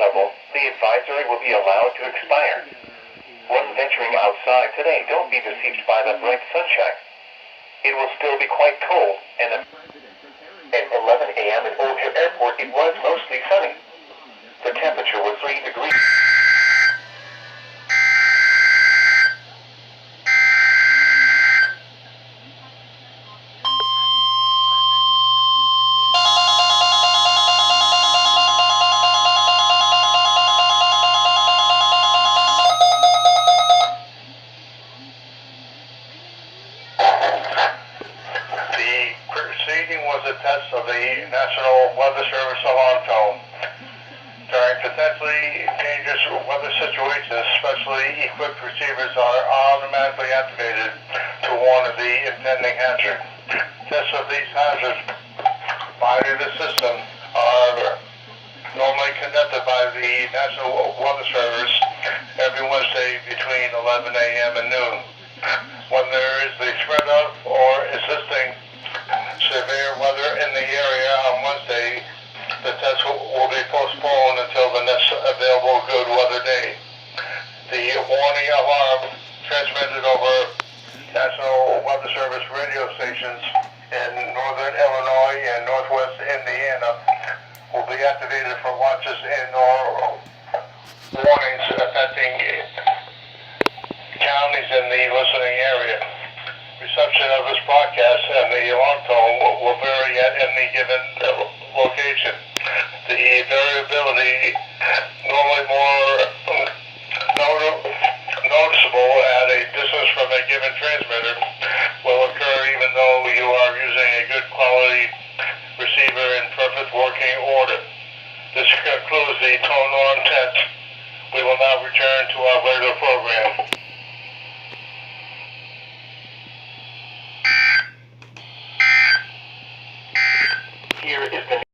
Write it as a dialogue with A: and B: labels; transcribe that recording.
A: level, the advisory will be allowed to expire. When venturing outside today, don't be deceived by the bright sunshine. It will still be quite cold, and at 11 a.m. at Old Hill Airport it was mostly sunny. The temperature was 3 degrees. The proceeding was a test of the National Weather Service alarm tone. During potentially dangerous weather situations, specially equipped receivers are automatically activated to warn of the impending hazard. Tests of these hazards by the system are normally conducted by the National Weather Service every Wednesday between 11 a.m. and noon. When there is the threat of or existing severe weather in the area on Wednesday, the test will be postponed until the next available good weather day. The warning alarm transmitted over National Weather Service radio stations in northern Illinois and northwest Indiana will be activated for watches and or warnings affecting counties in the listening area. Reception of this broadcast and the alarm tone will vary at any given location. The variability, normally more noticeable at a distance from a given transmitter, will occur even though you are using a good quality receiver in perfect working order. This concludes the tone norm test. We will now return to our regular program.